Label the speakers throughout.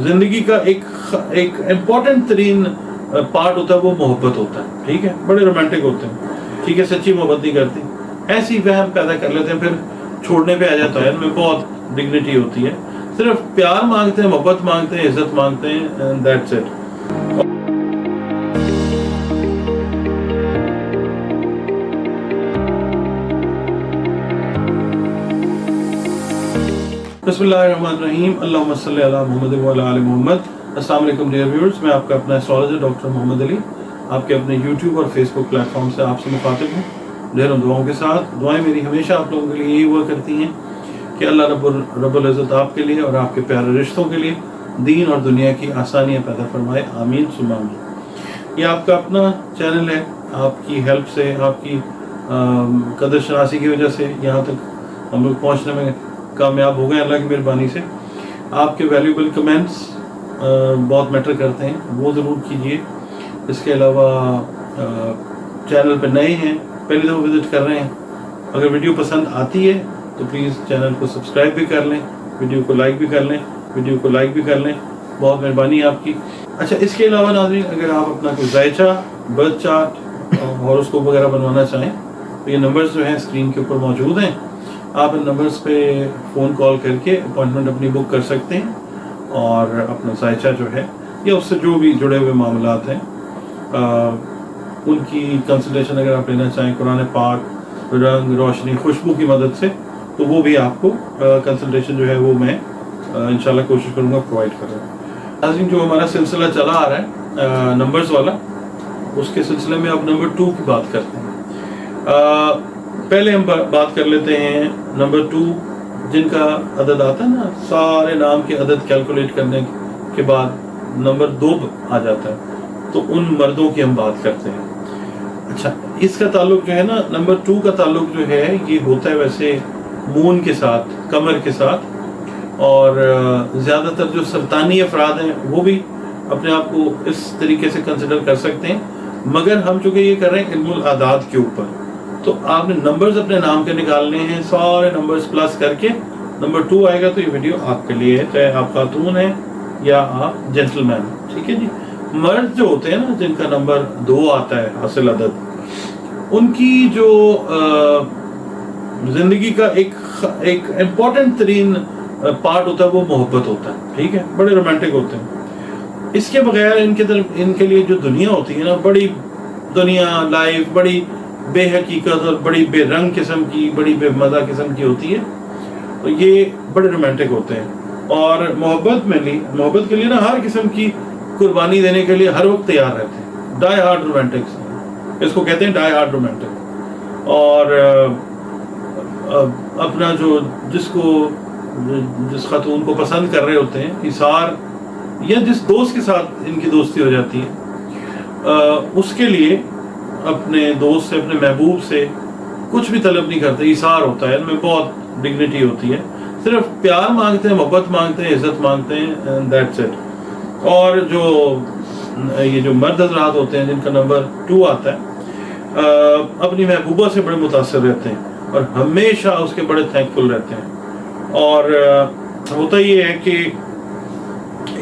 Speaker 1: ज़िंदगी का एक इम्पॉर्टेंट तरीन पार्ट होता है वो मोहब्बत होता है, ठीक है। बड़े रोमांटिक होते हैं, ठीक है, सच्ची मोहब्बत नहीं करती, ऐसी वहम पैदा कर लेते हैं, फिर छोड़ने पे आ जाता है। इनमें बहुत डिग्निटी होती है, सिर्फ प्यार मांगते हैं, मोहब्बत मांगते हैं, इज्जत मांगते हैं, एंड दैट्स इट। बिस्मिल्लाहिर्रहमानिर्रहीम, अल्लाहुम्मा सल्ली अला मुहम्मद व अला आलि मुहम्मद। अस्सलाम वालेकुम डियर व्यूअर्स, मैं आपका अपना एस्ट्रोलॉजर डॉक्टर मोहम्मद अली आपके अपने यूट्यूब और फेसबुक प्लेटफॉर्म से आपसे मुखातिब हूँ ढेरों दुआओं के साथ। दुआएं मेरी हमेशा आप लोगों के लिए यही हुआ करती हैं कि अल्लाह रब्बुल इज़्ज़त आपके लिए और आपके प्यारे रिश्तों के लिए दीन और दुनिया की आसानियाँ पैदा फरमाए, आमीन सुम्मा आमीन। ये आपका अपना चैनल है, आपकी हेल्प से, आपकी कदर शनासी की वजह से यहाँ तक हम लोग पहुँचने में कामयाब हो गए अल्लाह की मेहरबानी से। आपके वैल्यूबल कमेंट्स बहुत मैटर करते हैं, वो ज़रूर कीजिए। इसके अलावा चैनल पर नए हैं, पहली दफ़ा विज़िट कर रहे हैं, अगर वीडियो पसंद आती है तो प्लीज़ चैनल को सब्सक्राइब भी कर लें, वीडियो को लाइक भी कर लें, बहुत मेहरबानी है आपकी। अच्छा, इसके अलावा नाज़रीन, अगर आप अपना कोई जायचा, बर्थ चार्ट, हॉरोस्कोप वगैरह बनवाना चाहें तो ये नंबर्स जो हैं स्क्रीन के ऊपर मौजूद हैं। आप इन नंबर्स पे फ़ोन कॉल करके अपॉइंटमेंट अपनी बुक कर सकते हैं और अपना जायचा जो है या उससे जो भी जुड़े हुए मामलात हैं उनकी कंसल्टेशन अगर आप लेना चाहें कुरान पाक, रंग, रोशनी, खुशबू की मदद से, तो वो भी आपको कंसल्टेशन जो है वो मैं इंशाल्लाह कोशिश करूँगा प्रोवाइड करूँ। नाज़रीन, जो हमारा सिलसिला चला आ रहा है नंबर्स वाला, उसके सिलसिले में अब नंबर 2 की बात करते हैं। पहले हम बात कर लेते हैं नंबर 2, जिनका अदद आता है ना, सारे नाम के अदद कैलकुलेट करने के बाद नंबर 2 आ जाता है, तो उन मर्दों की हम बात करते हैं। अच्छा, इसका ताल्लुक जो है ना, नंबर 2 का ताल्लुक जो है ये होता है वैसे मून के साथ, कमर के साथ, और ज़्यादातर जो सरतानी अफराद हैं वो भी अपने आप को इस तरीके से कंसिडर कर सकते हैं, मगर हम चूँकि ये कर रहे हैं इल्मुल आदाद के ऊपर, तो आपने नंबर्स अपने नाम के निकालने हैं, सारे नंबर्स प्लस करके नंबर 2 आएगा, तो ये वीडियो आपके लिए है, चाहे आप खातून हैं या आप जेंटलमैन, ठीक है जी। मर्द जो होते हैं ना, जिनका नंबर 2 आता है हासिल अदद, उनकी जो ज़िंदगी का एक इम्पॉर्टेंट तरीन पार्ट होता है वो मोहब्बत होता है, ठीक है। बड़े रोमांटिक होते हैं, इसके बगैर इनके लिए जो दुनिया होती है ना, बड़ी दुनिया लाइफ बड़ी बेहकीकत और बड़ी बेरंग किस्म की, बड़ी बेमज़ा किस्म की होती है, तो ये बड़े रोमांटिक होते हैं। और मोहब्बत के लिए ना हर किस्म की कुर्बानी देने के लिए हर वक्त तैयार रहते हैं। डाई हार्ड रोमांटिक्स, इसको कहते हैं डाई हार्ड रोमांटिक। और अपना जो जिस खातून को पसंद कर रहे होते हैं, इसार, या जिस दोस्त के साथ इनकी दोस्ती हो जाती है, उसके लिए अपने दोस्त से, अपने महबूब से कुछ भी तलब नहीं करते, इसार होता है, इनमें बहुत डिग्निटी होती है, सिर्फ प्यार मांगते हैं, मोहब्बत मांगते हैं, इज्जत मांगते हैं, एंड दैट्स इट। और ये जो मर्द हज़रात होते हैं जिनका नंबर 2 आता है, अपनी महबूबा से बड़े मुतासिर रहते हैं और हमेशा उसके बड़े थैंकफुल रहते हैं। और होता ये है कि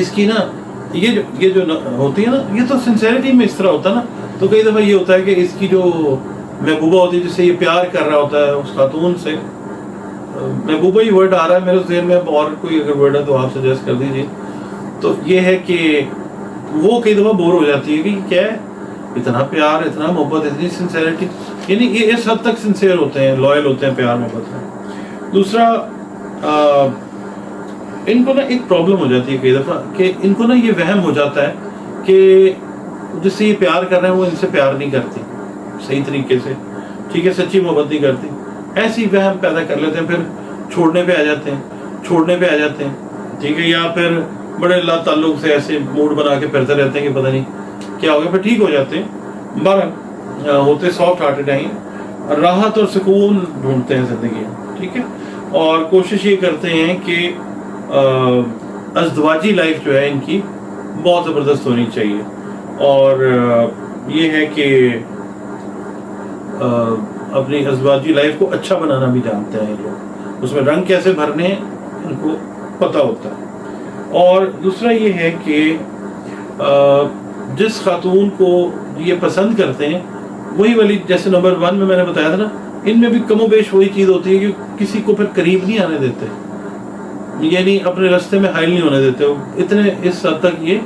Speaker 1: इसकी ना ये जो होती है ना, ये तो सिंसेरिटी में इस तरह होता है ना, तो कई दफ़ा ये होता है कि इसकी जो महबूबा होती है, जिससे ये प्यार कर रहा होता है उस खातून से, महबूबा ही वर्ड आ रहा है मेरे ज़हन में, और कोई अगर वर्ड है तो आप सजेस्ट कर दीजिए। तो ये है कि वो कई दफ़ा बोर हो जाती है कि क्या है, इतना प्यार, इतना मोहब्बत, इतनी सिंसेरिटी, यानी ये इस हद तक सिंसेयर होते हैं, लॉयल होते हैं प्यार मोहब्बत में। दूसरा, इनको ना एक प्रॉब्लम हो जाती है कई दफ़ा कि इनको ना ये वहम हो जाता है कि जिससे ये प्यार कर रहे हैं वो इनसे प्यार नहीं करती सही तरीके से, ठीक है, सच्ची मोहब्बत नहीं करती, ऐसी वहम पैदा कर लेते हैं, फिर छोड़ने पे आ जाते हैं, ठीक है, या फिर बड़े ला ताल्लुक से ऐसे मूड बना के फिरते रहते हैं कि पता नहीं क्या हो गया, फिर ठीक हो जाते हैं। बारह होते सॉफ्ट हार्टेड हैं, राहत और सुकून ढूंढते हैं ज़िंदगी में, ठीक है, और कोशिश ये करते हैं कि अज़दवाजी लाइफ जो है इनकी बहुत ज़बरदस्त होनी चाहिए। और ये है कि अपनी अज़दवाजी लाइफ को अच्छा बनाना भी जानते हैं लोग, उसमें रंग कैसे भरने हैं इनको पता होता है। اور دوسرا یہ ہے کہ جس خاتون کو یہ پسند کرتے ہیں وہی والی، جیسے نمبر 1 میں نے بتایا تھا نا، ان میں بھی کم و بیش وہی چیز ہوتی ہے کہ کسی کو پھر قریب نہیں آنے دیتے، یعنی اپنے راستے میں حائل نہیں ہونے دیتے. اتنے اس حد تک یہ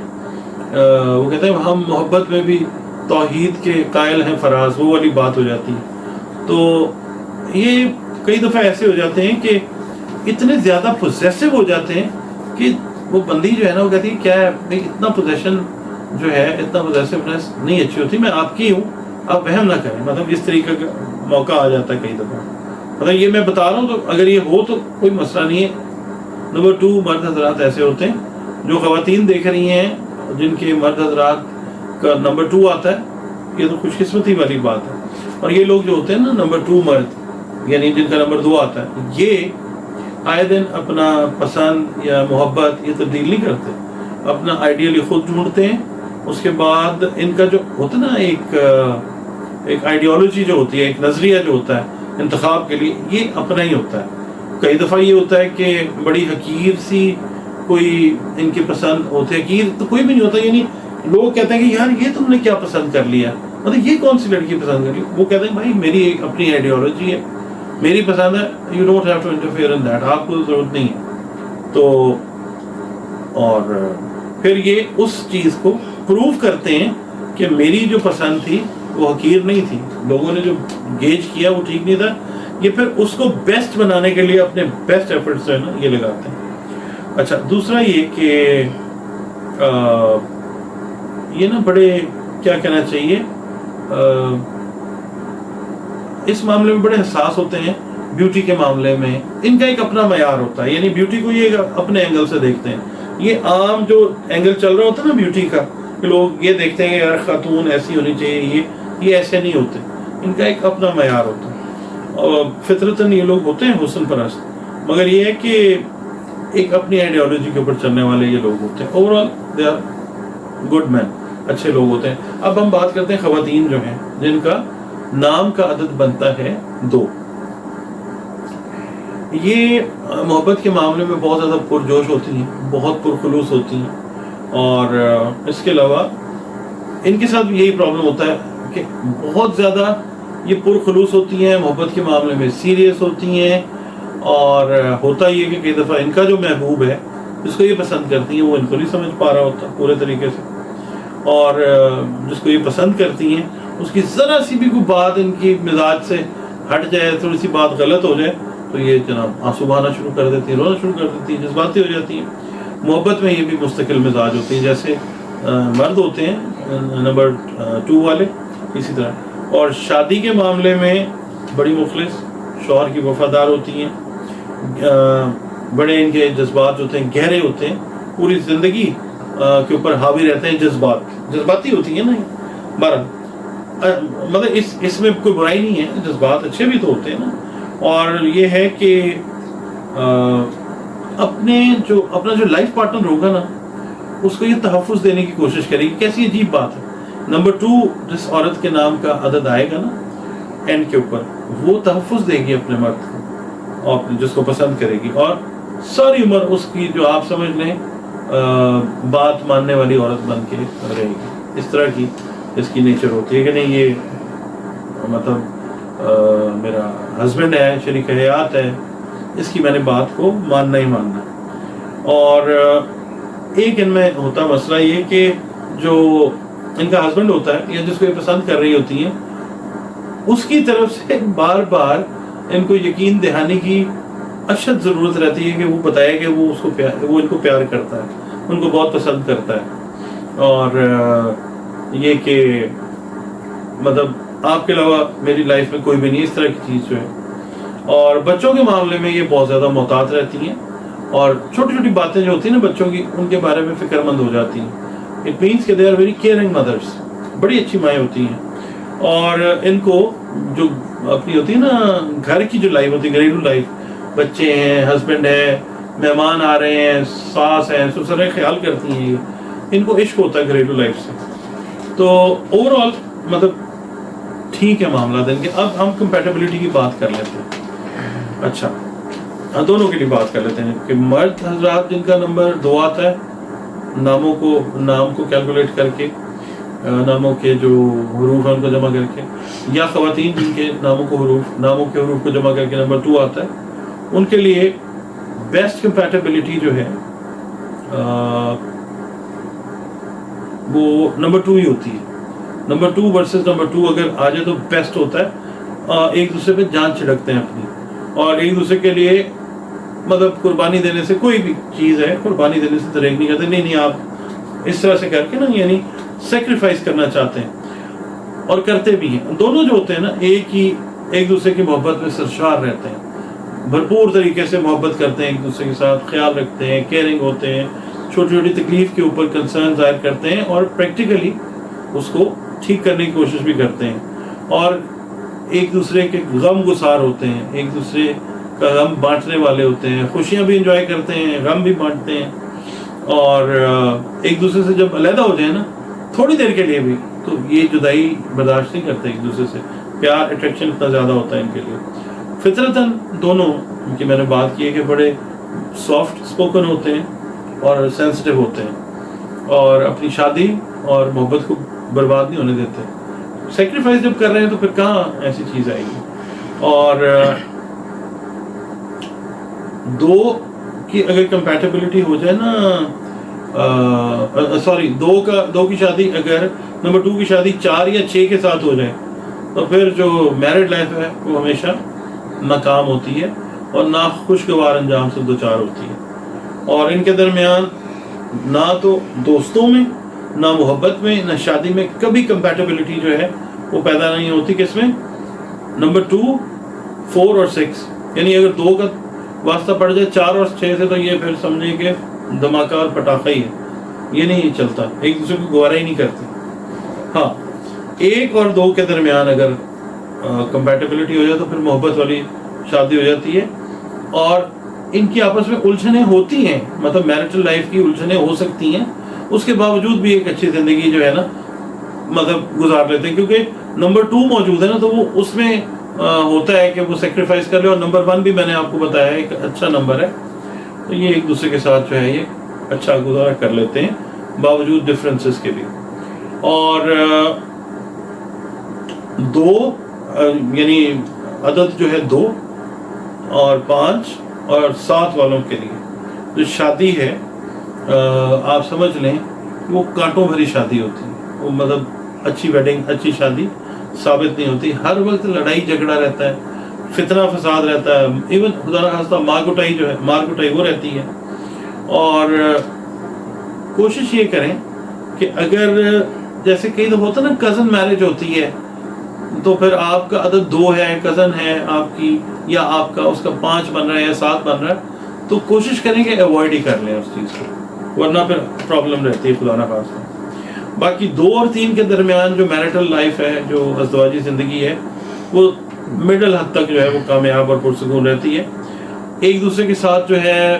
Speaker 1: وہ کہتے ہیں ہم محبت میں بھی توحید کے قائل ہیں فراز، وہ والی بات ہو جاتی ہے. تو یہ کئی دفعہ ایسے ہو جاتے ہیں کہ اتنے زیادہ پوزیسو ہو جاتے ہیں کہ وہ بندی جو ہے نا وہ کہتی ہے کیا ہے اتنا پوزیشن جو ہے، اتنا پوزیسونیس نہیں اچھی ہوتی، میں آپ کی ہوں، آپ وہم نہ کریں. مطلب اس طریقے کا موقع آ جاتا ہے کئی دفعہ. مطلب یہ میں بتا رہا ہوں، تو اگر یہ ہو تو کوئی مسئلہ نہیں ہے. نمبر 2 مرد حضرات ایسے ہوتے ہیں جو خواتین دیکھ رہی ہیں جن کے مرد حضرات کا نمبر 2 آتا ہے، یہ تو خوش قسمتی والی بات ہے. اور یہ لوگ جو ہوتے ہیں نا نمبر 2 مرد، یعنی جن کا نمبر 2 آتا ہے، یہ آئے دن اپنا پسند یا محبت یہ تبدیل نہیں کرتے، اپنا آئیڈیل خود ڈھونڈتے ہیں. اس کے بعد ان کا جو ہوتا ہے نا ایک آئیڈیالوجی جو ہوتی ہے، ایک نظریہ جو ہوتا ہے انتخاب کے لیے، یہ اپنا ہی ہوتا ہے. کئی دفعہ یہ ہوتا ہے کہ بڑی حقیر سی کوئی ان کی پسند ہوتی ہے. حقیر تو کوئی بھی نہیں ہوتا، یعنی لوگ کہتے ہیں کہ یار یہ تم نے کیا پسند کر لیا، مطلب یہ کون سی لڑکی پسند کر لی. وہ کہتے ہیں بھائی میری ایک اپنی آئیڈیالوجی ہے، میری پسند ہے، you don't have to interfere in that, آپ کو ضرورت نہیں ہے. تو اور پھر یہ اس چیز کو پروو کرتے ہیں کہ میری جو پسند تھی وہ حقیر نہیں تھی، لوگوں نے جو گیج کیا وہ ٹھیک نہیں تھا. یہ پھر اس کو بیسٹ بنانے کے لیے اپنے بیسٹ ایفرٹس جو ہے نا یہ لگاتے ہیں. اچھا، دوسرا یہ کہ یہ نا بڑے کیا کہنا چاہیے، اس معاملے میں بڑے حساس ہوتے ہیں. بیوٹی کے معاملے میں ان کا ایک اپنا معیار ہوتا ہے، یعنی بیوٹی کو یہ اپنے اینگل سے دیکھتے ہیں. یہ عام جو اینگل چل رہا ہوتا ہے نا بیوٹی کا، کہ لوگ یہ دیکھتے ہیں کہ یار خاتون ایسی ہونی چاہیے، یہ ایسے نہیں ہوتے. ان کا ایک اپنا معیار ہوتا ہے، اور فطرتاً یہ لوگ ہوتے ہیں حسن پرست، مگر یہ ہے کہ ایک اپنی آئیڈیالوجی کے اوپر چلنے والے یہ لوگ ہوتے ہیں. Overall they are good men, اچھے لوگ ہوتے ہیں. اب ہم بات کرتے ہیں خواتین جو ہیں جن کا نام کا عدد بنتا ہے 2. یہ محبت کے معاملے میں بہت زیادہ پرجوش ہوتی ہیں، بہت پرخلوص ہوتی ہیں، اور اس کے علاوہ ان کے ساتھ یہی پرابلم ہوتا ہے کہ بہت زیادہ یہ پرخلوص ہوتی ہیں، محبت کے معاملے میں سیریس ہوتی ہیں. اور ہوتا یہ کہ کئی دفعہ ان کا جو محبوب ہے جس کو یہ پسند کرتی ہیں وہ ان کو نہیں سمجھ پا رہا ہوتا پورے طریقے سے، اور جس کو یہ پسند کرتی ہیں اس کی ذرا سی بھی کوئی بات ان کی مزاج سے ہٹ جائے، تھوڑی سی بات غلط ہو جائے تو یہ جناب آنسو بہانا شروع کر دیتی ہیں، رونا شروع کر دیتی ہیں، جذباتی ہو جاتی ہیں. محبت میں یہ بھی مستقل مزاج ہوتی ہیں جیسے مرد ہوتے ہیں نمبر 2 والے، اسی طرح. اور شادی کے معاملے میں بڑی مخلص، شوہر کی وفادار ہوتی ہیں، بڑے ان کے جذبات جو ہوتے ہیں گہرے ہوتے ہیں، پوری زندگی کے اوپر حاوی رہتے ہیں، جذباتی ہوتی ہیں نا. بہرحال مطلب اس میں کوئی برائی نہیں ہے، جذبات اچھے بھی تو ہوتے ہیں نا. اور یہ ہے کہ اپنا جو لائف پارٹنر ہوگا نا اس کو یہ تحفظ دینے کی کوشش کرے گی. کیسی عجیب بات ہے، نمبر 2 جس عورت کے نام کا عدد آئے گا نا اینڈ کے اوپر، وہ تحفظ دے گی اپنے مرد کو، اور جس کو پسند کرے گی، اور ساری عمر اس کی جو آپ سمجھ لیں بات ماننے والی عورت بن کے رہے گی. اس طرح کی اس کی نیچر ہوتی ہے کہ نہیں یہ مطلب میرا ہسبینڈ ہے، شریک حیات ہے، اس کی میں نے بات کو ماننا ہی ماننا. اور ایک ان میں ہوتا مسئلہ یہ کہ جو ان کا ہسبینڈ ہوتا ہے یا جس کو یہ پسند کر رہی ہوتی ہیں اس کی طرف سے بار بار ان کو یقین دہانی کی اشد ضرورت رہتی ہے کہ وہ بتائے کہ وہ ان کو پیار کرتا ہے، ان کو بہت پسند کرتا ہے. اور یہ کہ مطلب آپ کے علاوہ میری لائف میں کوئی بھی نہیں، اس طرح کی چیز جو ہے. اور بچوں کے معاملے میں یہ بہت زیادہ محتاط رہتی ہیں، اور چھوٹی چھوٹی باتیں جو ہوتی ہیں نا بچوں کی ان کے بارے میں فکر مند ہو جاتی ہیں. اٹ مینس کہ دے آر ویری کیئرنگ مدرس، بڑی اچھی مائیں ہوتی ہیں. اور ان کو جو اپنی ہوتی ہے نا گھر کی جو لائف ہوتی ہے، گھریلو لائف، بچے ہیں، ہسبینڈ ہے، مہمان آ رہے ہیں، ساس ہیں، سسر ہیں، خیال کرتی ہیں. ان کو عشق ہوتا ہے گھریلو لائف سے. تو اوور آل مطلب ٹھیک ہے معاملات ان کے. اب ہم کمپیٹیبلٹی کی بات کر لیتے ہیں. اچھا، दोनों के लिए बात कर लेते हैं कि मर्द हजरात जिनका नंबर 2 आता है नाम को कैलकुलेट करके, नामों के जो हरूफ हैं उनको जमा करके, या ख़वातीन जिनके नामों के हरूफ को जमा करके नंबर 2 आता है, उनके लिए बेस्ट कंपैटिबिलिटी जो है वो नंबर 2 ही होती है। नंबर 2 वर्सेस नंबर 2 अगर आ जाए तो बेस्ट होता है। एक दूसरे पे जान छिड़कते हैं अपनी, और एक दूसरे के लिए मतलब कुर्बानी देने से, कोई भी चीज़ है कुर्बानी देने से दरेक नहीं करते, नहीं आप इस तरह से करके ना, यानी सेक्रीफाइस करना चाहते हैं और करते भी हैं। दोनों जो होते हैं ना एक दूसरे की मोहब्बत में सरशार रहते हैं, भरपूर तरीके से मोहब्बत करते हैं, एक दूसरे के साथ ख्याल रखते हैं, केयरिंग होते हैं, छोटी छोटी तकलीफ के ऊपर कंसर्न जाहिर करते हैं और प्रैक्टिकली उसको ठीक करने की कोशिश भी करते हैं, और एक दूसरे के गम गुसार होते हैं, एक दूसरे का गम बांटने वाले होते हैं, खुशियाँ भी इंजॉय करते हैं, गम भी बांटते हैं, और एक दूसरे से जब अलहदा हो जाए ना थोड़ी देर के लिए भी, तो ये जुदाई बर्दाश्त नहीं करते एक दूसरे से, प्यार अट्रैक्शन इतना ज़्यादा होता है इनके लिए। फितरतन दोनों की मैंने बात की है कि बड़े सॉफ्ट स्पोकन होते हैं और सेंसिटिव होते हैं, और अपनी शादी और मोहब्बत को बर्बाद नहीं होने देते। सेक्रीफाइस जब कर रहे हैं तो फिर कहाँ ऐसी चीज़ आएगी। और दो की अगर कंपैटिबिलिटी हो जाए ना, दो की शादी अगर नंबर 2 की शादी 4 या 6 के साथ हो जाए तो फिर जो मैरिड लाइफ है वो हमेशा नाकाम होती है और ना खुशगवार अंजाम से दो चार होती है। और इनके दरमियान ना तो दोस्तों में, ना मोहब्बत में, ना शादी में कभी कंपैटिबिलिटी जो है वो पैदा नहीं होती। किसमें? नंबर 2, 4 और 6, यानी अगर 2 का वास्ता पड़ जाए 4 और 6 से तो ये फिर समझे कि धमाका और पटाखा ही है, ये नहीं चलता, एक दूसरे को गवारा ही नहीं करते। हाँ, 1 और 2 के दरमियान अगर कंपैटिबिलिटी हो जाए तो फिर मोहब्बत वाली शादी हो जाती है, और इनकी आपस में उलझनें होती हैं, मतलब मैरिटल लाइफ की उलझनें हो सकती हैं, उसके बावजूद भी एक अच्छी ज़िंदगी जो है ना मतलब गुजार लेते हैं, क्योंकि नंबर 2 मौजूद है ना, तो वो उसमें होता है कि वो सेक्रीफाइस कर ले। और नंबर 1 भी मैंने आपको बताया एक अच्छा नंबर है, तो ये एक दूसरे के साथ जो है ये अच्छा गुजारा कर लेते हैं बावजूद डिफरेंसेस के भी। और 2 यानी अदद जो है 2 और 5 और 7 वालों के लिए जो शादी है आप समझ लें वो कांटों भरी शादी होती है, वो मतलब अच्छी वेडिंग, अच्छी शादी साबित नहीं होती। हर वक्त लड़ाई झगड़ा रहता है, फितना फसाद रहता है, इवन खुदा ना खास्ता मार कुटाई वो रहती है। और कोशिश ये करें कि अगर जैसे कई दफ़ा होता है ना कज़न मैरिज होती है, तो फिर आपका अदद 2 है, कज़न है आपकी, या आपका उसका 5 बन रहा है या 7 बन रहा है, तो कोशिश करें कि अवॉइड ही कर लें उस चीज़ को, वरना फिर प्रॉब्लम रहती है खुदा ना खास्ता। बाकी 2 और 3 के दरमियान जो मैरिटल लाइफ है, जो अज़दवाजी ज़िंदगी है, वो मिडल हद तक जो है वो कामयाब और पुरसकून रहती है। एक दूसरे के साथ जो है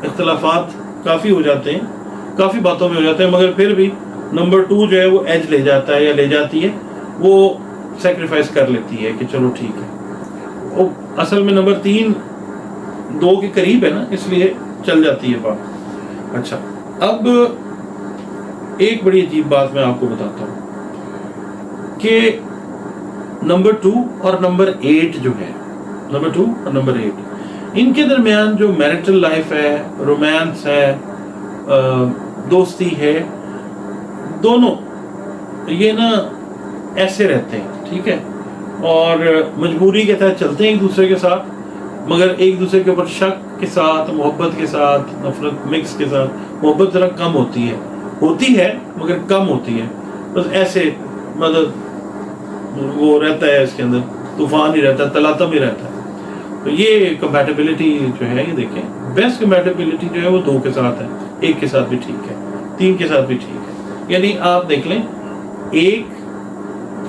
Speaker 1: इख्तलाफात काफ़ी हो जाते हैं, काफ़ी बातों में हो जाते हैं, मगर फिर भी नंबर 2 जो है वो एज ले जाता है या ले जाती है, वो सेक्रीफाइस कर लेती है कि चलो ठीक है। वो असल में नंबर 3 2 के करीब है ना, इसलिए चल जाती है बात। अच्छा, अब एक बड़ी अजीब बात मैं आपको बताता हूँ कि नंबर 2 और नंबर 8 जो है, नंबर 2 और नंबर 8, इनके दरमियान जो मैरिटल लाइफ है, रोमांस है, दोस्ती है, दोनों ये ना ऐसे रहते हैं, ठीक है, और मजबूरी के तहत चलते हैं एक दूसरे के साथ, मगर एक दूसरे के ऊपर शक के साथ, मोहब्बत के साथ, नफरत मिक्स के साथ। मोहब्बत ज़रा कम होती है मगर कम होती है, बस ऐसे मतलब वो रहता है, इसके अंदर तूफान ही रहता है, तलातम ही रहता है। तो ये कंपैटिबिलिटी जो है, ये देखें, बेस्ट कंपैटिबिलिटी जो है वो 2 के साथ है, 1 के साथ भी ठीक है, 3 के साथ भी ठीक है। यानी आप देख लें 1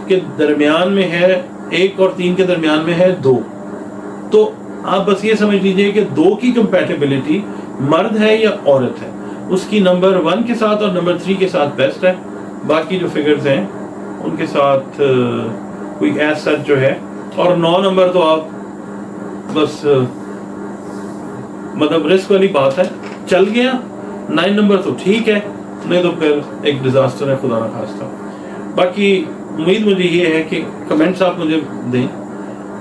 Speaker 1: के दरमियान में है, 1 और 3 के दरमियान में है 2, तो आप बस ये समझ लीजिए कि 2 की कंपैटिबिलिटी मर्द है या औरत है, उसकी नंबर 1 के साथ और नंबर 3 के साथ बेस्ट है। बाकी जो फिगर्स हैं उनके साथ कोई ऐसा जो है, और 9 नंबर तो आप बस मतलब रिस्क वाली बात है। चल गया 9 नंबर तो ठीक है, नहीं तो फिर एक डिजास्टर है, खुदा ना खास्ता। बाकी उम्मीद मुझे ये है कि कमेंट्स आप मुझे दें,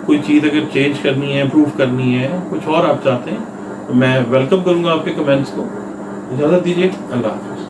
Speaker 1: कोई चीज़ अगर चेंज करनी है, इम्प्रूव करनी है, कुछ और आप चाहते हैं तो मैं वेलकम करूँगा आपके कमेंट्स को। इजाज़त दीजिए, अल्लाह हाफ़िज़।